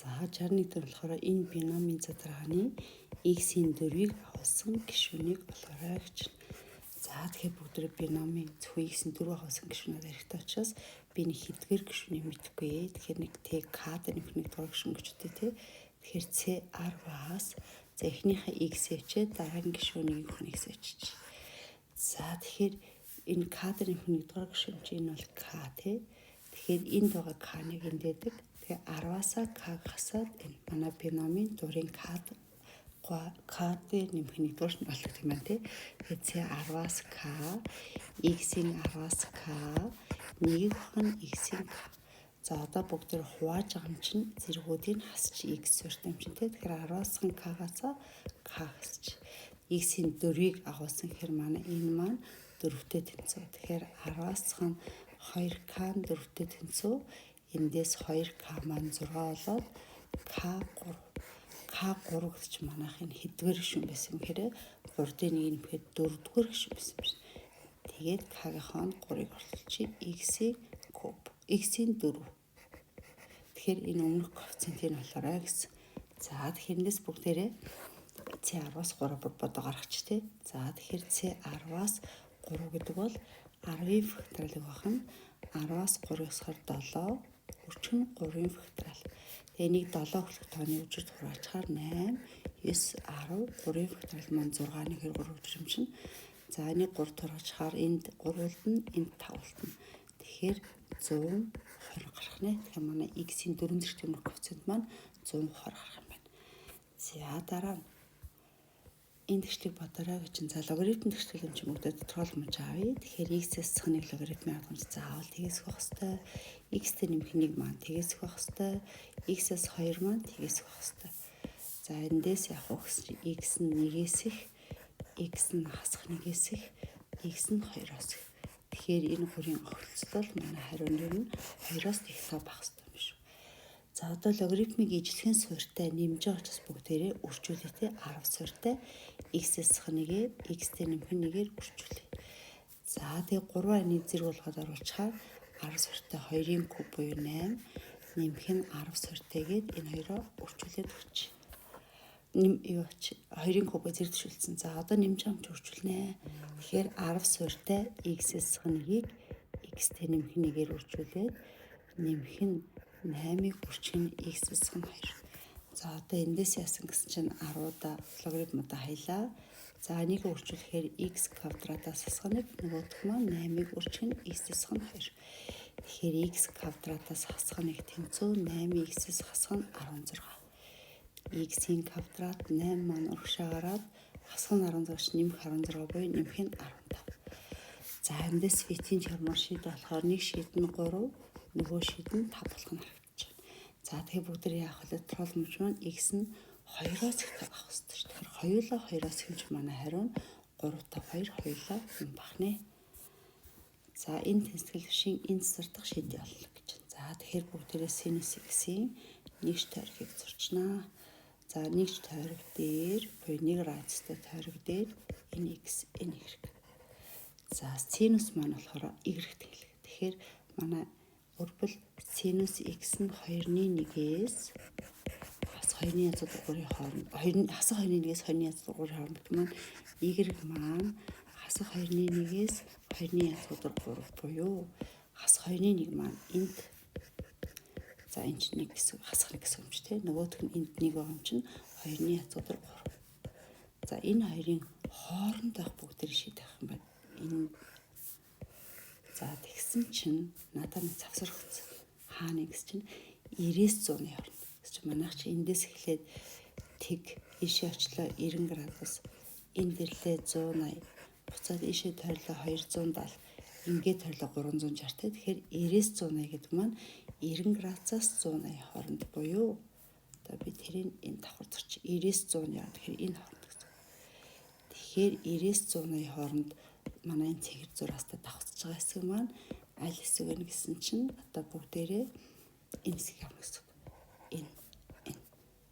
За 61 дээр болохоор энэ биномийн задргааны x-ийн дөрвийг агуулсан гишүүнийг олоорой гэж. За тэгэхээр бүгд биномийн зөвхөн x-ийн дөрөв агуулсан гишүүнүүд хэрэгтэй учраас би нэг хэдгээр гишүүнийг мэдэхгүй. Тэгэхээр нэг t k-д нэг дугаар гишүүн гэж үтэй тий. Тэгэхээр c10-аас за эхнийхээ x ячээ дараагийн гишүүнийг x ячиж. За тэгэхээр энэ k-д нэг дугаар гишүүн чинь энэ бол k тий. Тэгэхээр энд байгаа k-ыг энд дэдэг. Тэгээ 10-аас k гасаад энэ манай биномийн дурын k-д нэмэх нэг дугаар нь болдог юм байна тий. Тэгэхээр c10-аас k, x-ийн 10-аас k, нэгийнх нь x-ийн k. За одоо бүгд тэр хувааж байгаа юм чинь зэргүүдийн хасч x суурьтай юм чинь тий. Тэгэхээр 10-аас k-гаасаа k хасч x-ийн 4-ийг агуулсан гэхээр манай энэ маань 4-тэй тэнцүү. Тэгэхээр 10-аас 2k нь 4-тэй тэнцүү. Эндээс 2k маань 6 болоод k3. K3 гэж манайх энэ хэдвэр гишүүн байсан юм хэрэг 3-ийн 1 нэмэхэд 4-р гишүүн байсан юм шиг. Тэгээд k-гийнхаа 3-ыг орлуулчих x-ийн куб. X-ийн 4. Тэгэхээр энэ өмнөх коэффициентийг олоорой гэсэн. За тэгэхээр эндээс бүгдээрээ c10-аас 3 бодоо гаргач тий. За тэгэхээр c10-аас 3 гэдэг бол 10-ийн факториалыг бахна 10-аас 3-ыг сахаар 7 өрчим 3-ийн факториал. Тэгээ энийг 7 хөлөх тооны үжирд хураачаар 8, 9, 10, 3-ийн факториал маань 6-ны хэр 3 үжир юм чинь. За энийг 3 тургачаар энд 3 үлдэн, энд 5 үлдэн. Тэгэхээр 120 гарах нэ. Тэгэхээр манай x-ийн 4 зэрэг тэмдэг коэффициент маань 120 гарах юм байна. За дараа энэ тэгшлийг бодорой гэж чинь. За логарифм тэгшлэл юм чи бүгдээ тодорхойлмож авъя. Тэгэхээр x-ээс сахныг логарифмын арга хэмжээ заавал тгийсэх байх хэвээр. X-тэй нэмэх нэг маань тгийсэх байх хэвээр. X-ээс 2 маань тгийсэх байх хэвээр. За эндээс явах гэсэн чи x нь 1-ээс их, x нь хасах 1-ээс их, x нь 2-оос их. Тэгэхээр энэ хүрийн огцлол манай хариу нэр нь 2-оос их тав байх хэвээр юм шүү. За одоо логарифмыг ижлэхэн суурьтай нэмж байгаа учраас бүгдээрээ үржүүлээтэй 10 суурьтай x-ээс сахныгээ x-тэй нэмэх нэгээр үржүүлээ. За тэгээ 3-ны зэрэг болгоод оруулчихаар 10 суурьтай 2-ын куб буюу 8 нэмэх нь 10 суурьтайгээд энэ хоёроо үржүүлээд өгч. 2-ын кубыг зэрэг төшүүлсэн. За одоо нэмж байгаа юм чи үржүүлнэ. Тэгэхээр 10 суурьтай x-ээс сахныгийг x-тэй нэмэх нэгээр үржүүлээд нэмэх нь 8-ыг үржих нь x-ээс сахна 2. За одоо эндээс яасан гэсэн чинь 10-удаа логарифмудаа хаялаа. За энийг үржүүлэхээр x квадратаас хасах 1, нөгөөх маань 8-ыг үржих нь x-ээс сахна 2. Тэгэхээр x квадратаас хасах 1 тэнцүү 8 x-ээс хасах нь 16. X-ийн квадрат 8 маань урагшаа гараад хасах нь 16-ш нэмэх 16 буюу нэмэх нь 15. За эндээс фитийн чармаар шийд болохоор нэг шийд нь 3, нөгөө шийд нь 5 болох нь харагдаж байна. За тэгэхээр бүгд яах вэ? Тодорхойлмж маань x нь 2-оос их тавих хэрэгтэй шүү. Тэгэхээр хоёулаа 2-оос хэмж манай хариу нь 3/2 хоёулаа юм бахнэ. За энэ тэнцэл бишийн энэ засвар дахь шийдэл боллоо гэж. За тэгэхээр бүгдээрээ синус x-ийн нэгж тойрогыг зурчнаа. За нэгж тойрог дээр буюу 1 радиустай тойрог дээр энэ x энэ y. За синус маань болохоор y-т хэлэх. Тэгэхээр манай өрбөл синус x нь 2-ны 1-ээс хас 2-ны язууд 3-ын хооронд хасах 2-ны 1-ээс 2-ны язууд 3-ын хооронд гэх маань y маань хасах 2-ны 1-ээс 2-ны язууд 3 буюу хасах 2-ны 1 маань энд за энэ чинь 1 гэсэн хасах 1 гэсэн юм чи тий. Нөгөөх нь энд 1 байгаа юм чинь 2-ны язууд 3. За энэ хоёрын хооронд байх бүгдээр шийдэх юм байна. Энэ за тэгсэн чинь надад нэг завсар өгсөн. Хаана гэсэн чинь 90-с 100-ны хооронд. Гэсэн чинь манайх чи эндээс эхлээд тэг ийшээ очлоо 90 градус. Энд ирлээ 180. Буцаад ийшээ тойрлоо 270. Ингээд тойрлоо 360 те. Тэгэхээр 90-с 180 гэдэг маань 90 градусаас 180 хооронд буюу одоо би тэрийг энэ давхар зорч 90-с 100 яа тэгэхээр энэ хооронд гэсэн. Тэгэхээр 90-с 180 хооронд манай энэ цэгэр зураастай давхцаж байгаа хэсэг маань аль хэсэг вэ гэсэн чинь одоо бүгдээрээ энэ хэсгийг авах гэсэн. Энэ.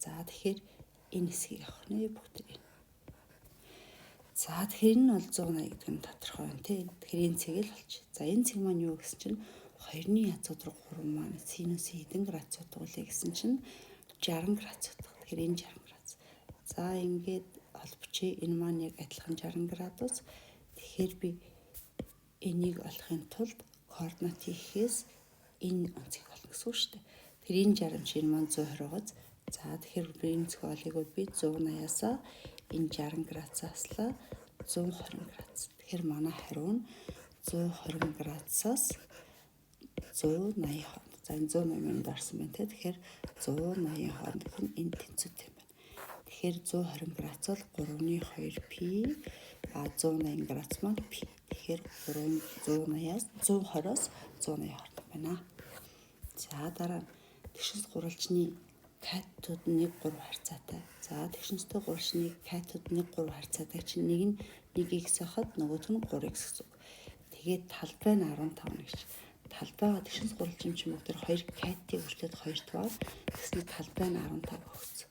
За тэгэхээр энэ хэсгийг авах нэ бүгдээ. За тэгэхээр энэ бол 180 гэдэг нь тодорхой байна тий. Тэгэхээр энэ цэг л болчих. За энэ цэг маань юу гэсэн чинь 2-ны язууд руу 3 маань синус хэдэн градус удуулъя гэсэн чинь 60 градус утга. Тэгэхээр энэ 60 градус. За ингээд олбочих. Энэ маань яг адилхан 60 градус. Тэгэхээр би энийг олохын тулд координат хийхээс энэ онцгийг олно гэсэн үг шүү дээ. Тэр энэ 60 чинь маань 120 байгааз. За тэгэхээр би энэ зөвхөн олыг би 180-аас энэ 60 градусааслаа 120 градус. Тэгэхээр манай хариу нь 120 градусаас 180 хооронд. За энэ 180 минут орсон байна те. Тэгэхээр 180 хооронд гэх нь энэ тэнцвэртэй юм байна. Тэгэхээр 120 градус бол 3-2 пи 180 градус маань пи. Тэгэхээр 180-аас 120-оос 180 хооронд байна. За дараа тэгшинс гурвалжны катод 1-3 харьцаатай. За тэгшинстэй гурвалжны катод 1-3 харьцаатай чинь нэг нь 1x хахад нөгөөх нь 3x гэсэн үг. Тэгээд талбай нь 15 гэж. Талбайгаа тэгшинс гурвалжин чинь бүгд 2 катыг өртөөд 2 дугаар тэгснэ талбай нь 15 өгсөн.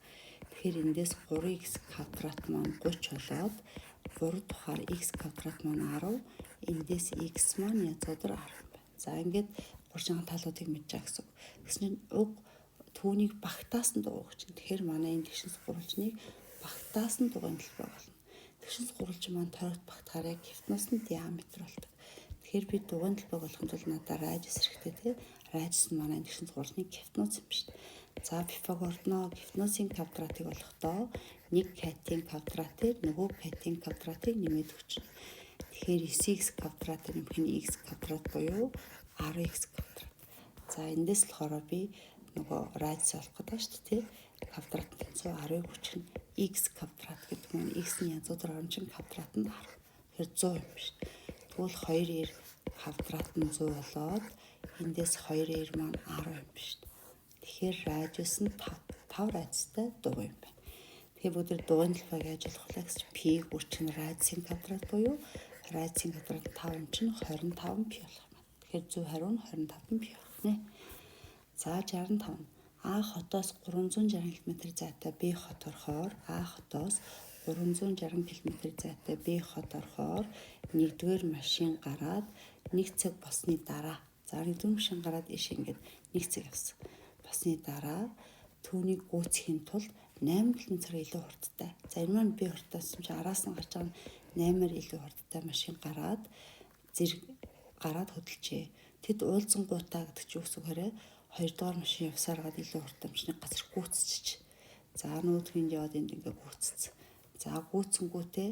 Тэгэхээр эндээс 3x квадрат маань 30 болоод 3 тухаар x квадрат маань 10. Эндээс x маань язгуудар 10 байна. За ингээд 30 талуудыг мэдж байгаа гэсэн үг. Тэгснэ уг түүнийг багтаас нь дугуй гэж. Тэгэхээр манай энэ тэгшинс гурвалжныг багтаас нь дугуйн талбай болно. Тэгшинс гурвалжин маань тойрогт багтахаар яг гипносны диаметр болдог. Тэгэхээр би дугуйн талбайг болохын тулд надад радиус хэрэгтэй тийм. Радиус нь манай тэгшинс гурвалжны гипноз юм шүү дээ. За Пифагорно гипнозын квадратыг олохдоо 1 катын квадратыг нөгөө катын квадратыг нэмээд өгч. Тэгэхээр 9x квадрат нэмэх нь x квадрат буюу 10x квадрат. За эндээс болохоор би нөгөө радиус олох гэдэг шүү дээ. Квадрат нь 110-ыг хүчин x квадрат гэдэг нь x-ийн язгуудар оромжин квадрат нь 10. Тэгэхээр 100 юм шүү дээ. Тэгвэл 2-ээр квадрат нь 100 болоод эндээс 2-ээр маань 10 юм шүү дээ. Тэгэхээр радиус нь 5 радиустай дугуй юм байна. Тэгэхээр бүгд дугуйн талбайг яаж олох вэ гэж p-г үрчин радиусын квадрат буюу радиусын квадрат 5 юм чинь 25 пи болох юм. Тэгэхээр зөв хариу нь 25 пи болох нэ. За 65. А хотоос 360 км зайтай Б хот орохоор А хотоос 360 км зайтай Б хот орохоор 1-р машин гараад 1 цаг босны дараа. За 1-р машин гараад иш ингээд 1 цаг явсан. Босны дараа түүнийг гүйцэхийн тулд 8 км илүү хурдтай. За энэ маань Б хортоос чинь араас нь гарч байгаа 8-аар илүү хурдтай машин гараад зэрэг гараад хөдөлжээ. Тэд уулзсангуудаа гэдэг чинь үс өгөөрэй. 2-р машин явсаар гад илүү хурдтай машины газар гүйцчих. За нөгөөдгөнд яваад энд ингээ гүйцсэн. За гүйцэнгүүтээ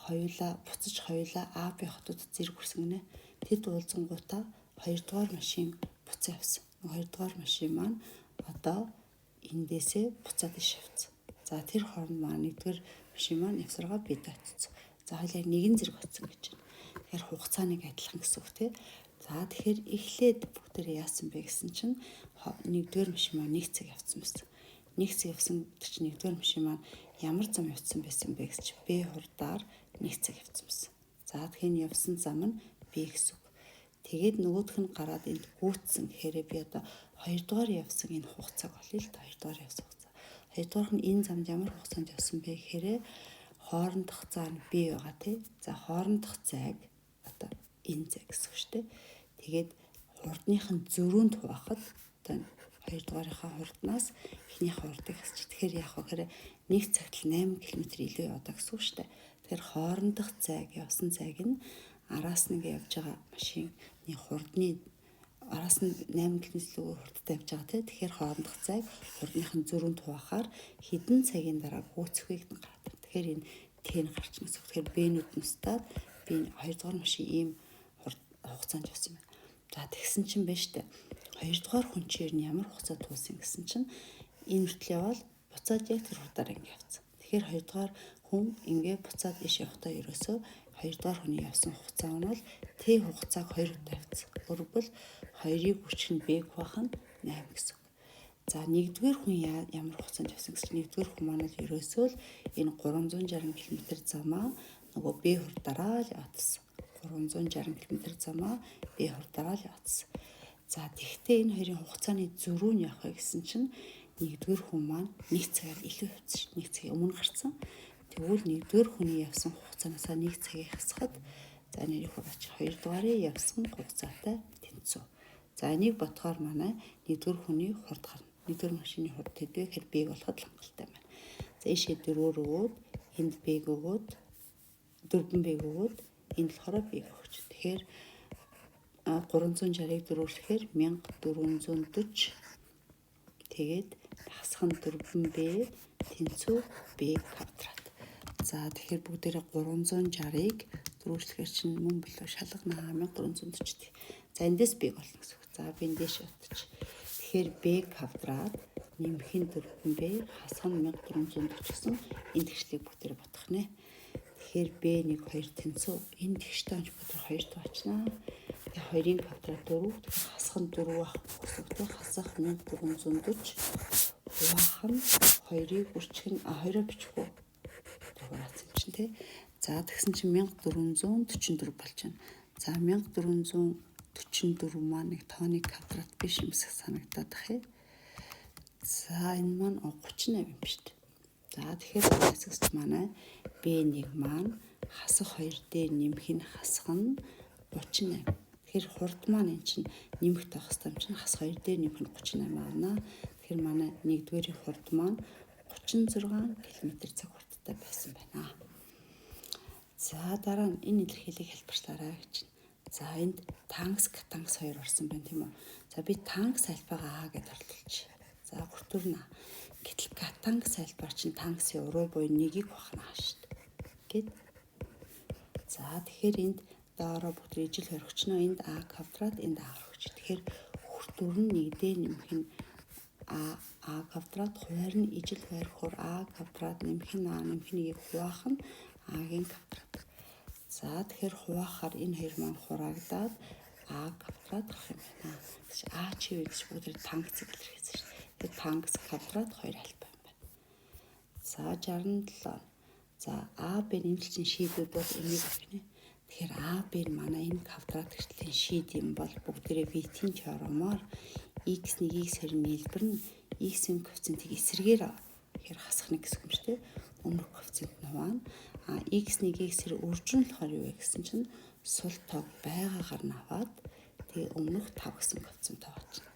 буцаж хоёулаа А Б хотод зэрэг хүрсэн гинэ. Тэд уулзсангуудаа 2-р машин буцаа явсан. 2-р машин маань одоо эндээсээ буцаад иш явцсан. За тэр хооронд маань 1-р машин маань явсараа бид очсон. За хоёулаа нэгэн зэрэг очсон гэж байна. Тэгэхээр хугацааныг адилхан гэсэн үг тийм. За тэгэхээр эхлээд бүгдээ яасан бэ гэсэн чинь 1-р машин маань 1 цаг явцсан байсан. 1 цаг явсан гэдэг чинь 1-р машин маань ямар зам явцсан байсан бэ гэж Б хурдаар 1 цаг явцсан байсан. За тэгэхээр явсан зам нь Б гэсэн үг. Тэгээд нөгөөх нь гараад энд гүйцсэн гэхээр би одоо 2-дугаар явсан энэ хугацааг олъё л да. 2-дугаар явсан хугацаа. 2-дугаар нь энэ замд ямар хугацаанд явсан бэ гэхээр хоорондох заа нь Б байгаа тий. За хоорондох зайг одоо энэ зай гэсэн үг шүү дээ. Тэгээд хурдных нь зөрүүнд хуваахад одоо 2-дугаарынхаа хурднаас эхнийхээ хурдыг хасчих. Тэгэхээр яах вэ гэхээр 1 цагт 8 км илүү явдаг гэсэн үг шүү дээ. Тэгэхээр хоорондох зайг явсан зайг нь араас нь явж байгаа машины хурдны араас нь 8 км илүү хурдтай явж байгаа тийм. Тэгэхээр хоорондох зайг хурдных нь зөрүүнд хуваахаар хэдэн цагийн дараа гүйцэхийг гараад байна. Тэгэхээр энэ Т-ний гарч ирсэн. Тэгэхээр Б-нүүд нь стад би 2-дугаар машин ийм хугацаанд явсан байна. За тэгсэн чинь байна штэ. 2-дугаар хүн чинь ямар хугацаа туулсан гэсэн чинь энэ хүртэл явал буцаад яг тэр хурдаар ингэ явцсан. Тэгэхээр 2-дугаар хүн ингэ буцаад иш явахдаа ерөөсөө 2-дугаар хүний явсан хугацаа нь бол Т хугацааг 2 удаа явцсан. Өөрөвл 2-ыг үрчгэн Б хуваах нь 8 гэсэн. За 1-р хүн ямар хугацаанд явсан гэсэн чинь 1-р хүн маань ерөөсөө л энэ 360 км замаа нөгөө Б хурдаараа л явуулсан. 360 км замаа Б хурдаараа л явуулсан. За тэгвэл энэ хоёрын хугацааны зөрүү нь явах гэсэн чинь 1-р хүн маань 1 цагаар илүү явсан шүү. 1 цагийн өмнө гарсан. Тэгвэл 1-р хүний явсан хугацаанаас 1 цагийг хасахад за нэрийг хураач 2-дугаарыг явсан хугацаатай тэнцүү. За энийг бодохоор манай 1-р хүний хурд гарна. нэгдүгээр машины хурд хэд вэ гэхээр B-г болоход л хангалттай байна. За ийшээ 4-өөр өгөөд энд B-г өгөөд 4 B-г өгөөд энд болохоор B-г өгч. Тэгэхээр 360-ыг 4-өөр гэхээр 1440. Тэгээд хасах нь 4B тэнцүү B квадрат. За тэгэхээр бүгдээрээ 360-ыг 4-өр чинь мөн билүү шалгана 1340. За эндээс B болно гэсэн үг. За би эндээс утчих. Тэгэхээр B квадрат нэмэх нь 4B хасах нь 1340 гэсэн энэ тэгшлийг бүгдээрээ бодох нэ. Тэгэхээр B1 2 тэнцүү энэ тэгштэй онч бүгд 2 туучнаа. Тэгээ 2-ын квадрат 4 тэгэхээр хасах нь 4 байх гэсэн үг. Хасах 1340 хуваах нь 2-ыг үржих нь 2-оо бичихгүй. Дуурайсан чинь тий. За тэгсэн чинь 1444 болж байна. За 1444 маань нэг тооны квадрат биш юмсах санагдаад бахи. За энэ маань 38 юм шүү дээ. За тэгэхээр хэсэгч манай B1 маань хасах 2 дээр нэмэх нь хасах нь 38. Тэгэхээр хурд маань эн чинь нэмэх тавах хэвээр чинь хасах 2 дээр нэмэх нь 38 авна. Тэгэхээр манай нэгдүгээрийн хурд маань 36 км/цаг хурдтай байсан байна. За дараа нь энэ илэрхийлийг хэлбэрчлаарай гэж. За энд танкс катанкс 2 орсон байна тийм үү. За би танкс альфагаа А гэдээ орчуулчих. За бүртүрнэ. Гэтэл катанкс альфа чинь танксын уруу буюу 1-ийг бахна шүү дээ. Гэт. За тэгэхээр энд доороо бүгд ижил хоригчно энд А квадрат энд А хоригч. Тэгэхээр хүртүр нь 1 дээр нэмэх нь А квадрат хуваар нь ижил хорихоор А квадрат нэмэх нь А нэмэх нь 1-ийг хуваах нь А-гийн квадрат. За тэгэхээр хуваахаар энэ хоёр маань хураагдаад А квадрат гарах юм байна. А чи юу гэж бүгд танкс илэрхийлсэн шүү дээ. Тэгээд танкс квадрат 2 альфа юм байна. За 67. За А Б нэмэлтийн шийдүүд бол энийг өгнө. Тэгэхээр А Б манай энэ квадрат гэртлийн шийд юм бол бүгдээрээ Витийн теоремоор x1-ийг сэрн нийлбэр нь x-ийн коэффициентийг эсрэгээр тэгэхээр хасах нэг гэсэн юм шүү дээ. Өмнөх коэффициент нь хуваана. x1-ийг сэр үржин болохоор юу вэ гэсэн чинь сул тоог байгаагаар нь аваад тэгээ өмнөх 5 гэсэн коэффициент тавьчихна.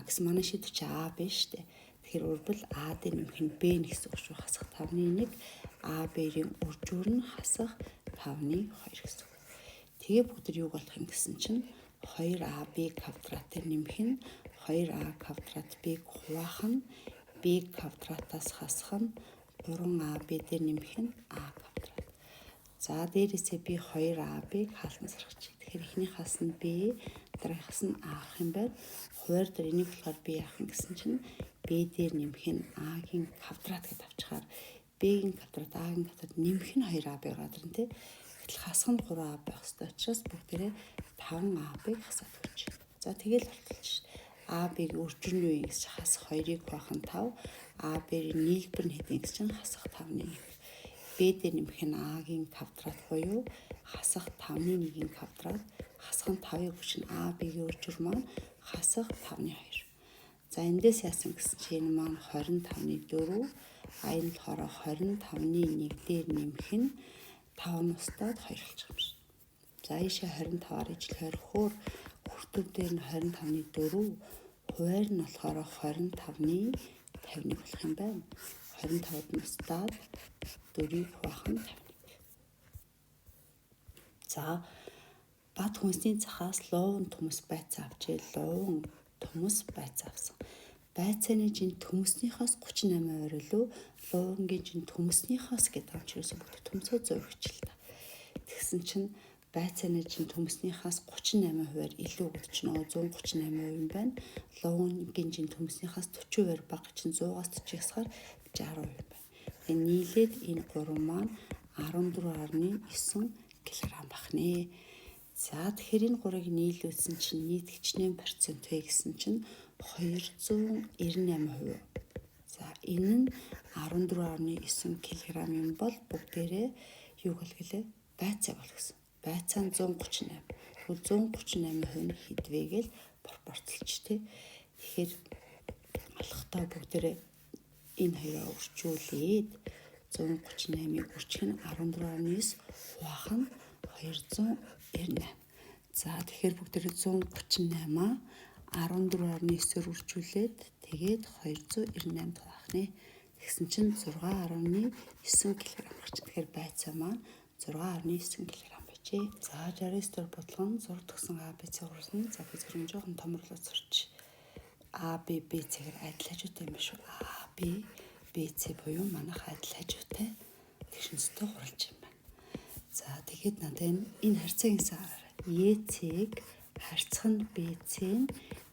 Гэсэн манай шийдвэр чи А Б шүү дээ. Тэгэхээр урбал А дээр нэмэх нь Б гэсэн үг шүү. Хасах 5-ны 1 А Б-ийн үржүүр нь хасах 5-ны 2 гэсэн үг. Тэгээ бүгд юу болох юм гэсэн чинь 2AB квадратээр нэмэх нь 2А квадрат Б-г хуваах нь Б квадратаас хасах нь 3AB дээр нэмэх нь А квадрат. За дээрээсээ би 2AB-г хаална саргачих. Тэгэхээр эхнийхээс нь B, дараагийнхаас нь А авах юм байна. Хуваар дээр энийг болохоор B авах юм гэсэн чинь B дээр нэмэх нь А-гийн квадрат гэж авчихаар B-гийн квадрат А-гийн квадрат нэмэх нь 2AB гараад ирнэ тий. Гэтэл хасах нь 3AB байх ёстой учраас бүгдээрээ 5AB-г хасаад өгч. За тэгэл болтолч AB-г үржин нь юу юм гэж хасах 2-ыг хуваах нь 5, AB-ийн нийлбэр нь хэдийн гэж чинь хасах 5-ны 1. B дээр нэмэх нь А-гийн квадрат буюу хасах 5-ны 1-ийн квадрат, хасах нь 5-ыг хүчин AB-гийн үржир маань хасах 5-ны 2. За эндээс яасан гэсэн чинь энэ маань 25-ны 4, а энэ болохоор 25-ны 1 дээр нэмэх нь 5 нь устдаад 2 болчих юм шиг. За ийшээ 25-аар ижил хорихоор хүртүр дээр нь 25-ны 4, хуваар нь болохоор 25-ны 51 болох юм байна. 25-д нь устдаад 4-ийг хуваах нь 51. За бат хүнсний цахаас луун төмөс байцаа авчээ. Луун төмөс байцаа авсан. Байцааны жин төмөснийхоос 38% илүү луунгийн жин төмөснийхоос гэдэг юм чирээс бүгд төмсөө 100 хичээл та. Тэгсэн чинь байцааны жин төмөснийхоос 38%-аар илүү гэдэг чинь 138% юм байна. Луунгийн жин төмөснийхоос 40% бага чинь 100-аас 40-аар 60% юм байна. Тэгээ нийлээд энэ 3 маань 14.9 кг бахнэ. За тэгэхээр энэ 3-ыг нийлүүлсэн чинь нийт хичнээн процент вэ гэсэн чинь 298%. За энэ нь 14.9 кг юм бол бүгдээрээ юу гэлээ байцаа бол гэсэн. Байцаа нь 138. Тэгвэл 138% нь хэдвэ гэл пропорцлж тээ. Тэгэхээр алхтаа бүгдээрээ энэ хоёроо үржүүлээд 138-ыг үржих нь 14.9 хуваах нь 298. За тэгэхээр бүгдээрээ 138-аа 14.9-оор үржүүлээд тэгээд 298 тавих нэ. Тэгсэн чинь 6.9 кг гарч. Тэгэхээр байцаа маань 6.9 кг байжээ. За 69 дахь бодлого нь зураг төгсөн ABC хуурсан. За би зөвхөн жоохон томруулаад сурч. AB BC-гээр адил хажуутай юм биш үү? AB BC буюу манайх адил хажуутай тэгшинстэй хуралж юм байна. За тэгээд надад энэ харьцааг гэсэн хараарай. EC-г харьцах нь BC-н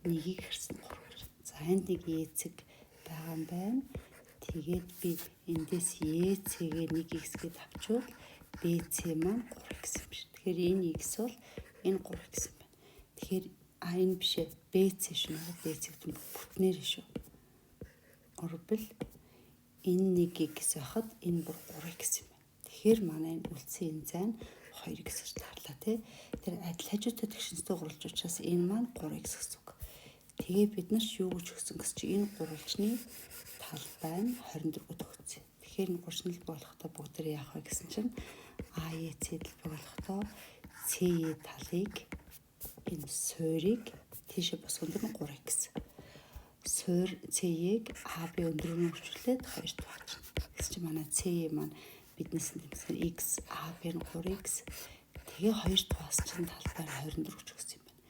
нэгийг харьцсан 3 гэж. За энд нэг EC байгаа юм байна. Тэгээд би эндээс EC-гээ 1x гээд авчвал BC маань 3x юм шиг. Тэгэхээр энэ x бол энэ 3x юм байна. Тэгэхээр энэ биш ээ BC шүү. BC гэдэг нь бүтнээр шүү. Орвол энэ 1x байхад энэ бүр 3x юм байна. Тэгэхээр манай энэ үлдсэн энэ зайн 2x гэж тарлаа тий. Тэр адил хажуутай тэгшинстэй гурвалж учраас энэ маань 3x гэсэн үг. Тэгээ бид нар юу гэж өгсөн гэсэн чи энэ гурвалжны талбай нь 24-д өгсөн. Тэгэхээр энэ гурвалжны болохтой бүгдээ яах вэ гэсэн чинь AEC дэлбэг болохтой CE талыг энэ суурийг тийшээ босгонд нь 3x. Суур CE-г AB өндрөөр хөвчлээд 2 тавьчих. Гэсэн чинь манай CE маань биднээс нь тэмцэхээр x AB нь 3x. Тэгээ 2 таваас чинь талбай нь 24 гэж өгсөн юм байна.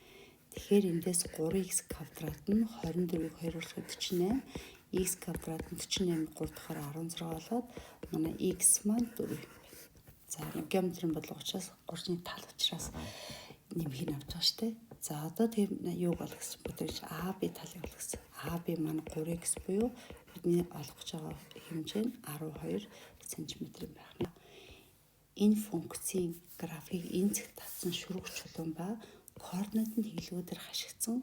Тэгэхээр эндээс 3x квадрат нь 24-ийг 2 болгоход 48, x квадрат нь 48 3 дахаар 16 болоод манай x маань 4 юм байна. За геометрийн бодлого учраас 3-ны тал учраас нэмхийг авч байгаа шүү дээ. За одоо тэр юуг олох гэсэн бүтээж AB талыг олох гэсэн. AB маань 3x буюу бидний олох гэж байгаа хэмжээ нь 12 cm байх нь. Энэ функцийн график энэ зэгт татсан шүрэг чулуун ба координатын хэглүүдээр хашигдсан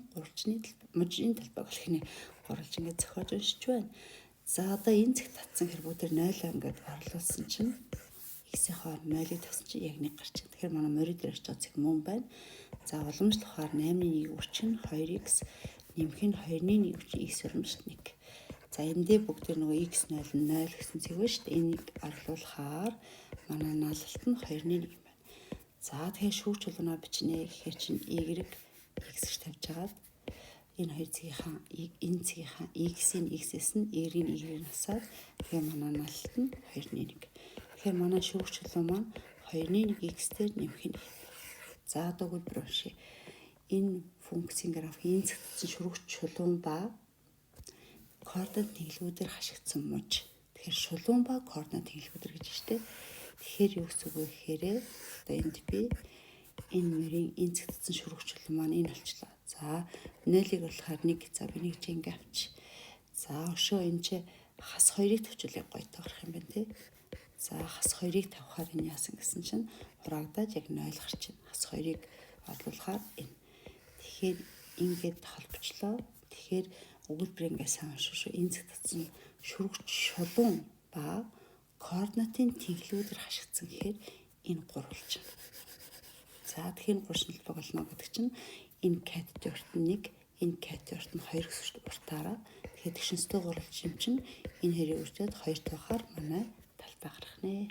мужийн талбайг олох нь гурвалж ингээд зохиож уншиж байна. За одоо энэ зэгт татсан хэрбүүдээр 0 ингээд орлуулсан чинь x-ийнхаа 0-ыг тавьсан чинь яг 1 гарч байна. Тэгэхээр манай морид дээр очиж байгаа цэг мөн байна. За уламжлахаар 8-ны 1 үрчин 2x нэмэх нь 2-ны 1 үрчин x уламжлалт 1. За эндээ бүгд нөгөө x 0 0 гэсэн цэг байна шүү дээ. Энийг орлуулахаар манай наалалт нь 2-ны 1 юм байна. За тэгэхээр шүүх чулуунаа бичнэ гэхээр чинь y x гэж тавьж агаад энэ хоёр цэгийнхаа энэ цэгийнхаа x-ийн x-с нь y-ийн y-ийг насаад тэгээ манай наалалт нь 2-ны 1. Тэгэхээр манай шүүх чулуун маань 2-ны 1 x дээр нэмэх нь. За одоо хөлбөр уншия. Энэ функцийн график энэ зэгтсэн шүүх чулуун ба координат хэглүүдээр хашигдсан муж. Тэгэхээр шулуун ба координат хэглүүдэр гэж штэ. Тэгэхээр юу гэсэн үг вэ гэхээр одоо энд би энэ мөрийн энэ зэгтсэн шүүх чулуун маань энэ болчлоо. За 0-ыг болохоор 1. За би нэг чинь ингээ авч. За өшөө энэ чи хас 2-ыг тавьчихвал гоё таарах юм байна те. За хас 2-ыг тавихаар энэ яасан гэсэн чинь хураагдаад яг 0 гарч байна. Хас 2-ыг орлуулахаар энэ. Тэгэхээр ингээд холбочлоо. Тэгэхээр өгүүлбэр ингээ сайн уншиж шүү. Энэ зэгт татсан шүрэг чулуун ба координатын тэнхлүүдээр хашигдсан гэхээр энэ гурвалж байна. За тэгэхээр гурвалжлалбаг болно гэдэг чинь энэ катет урт нь 1, энэ катет урт нь 2 гэсэн уртаараа тэгэхээр тэгшинстэй гурвалж юм чинь энэ хэрэг үржээд 2 тавихаар манай талбай гарах нэ.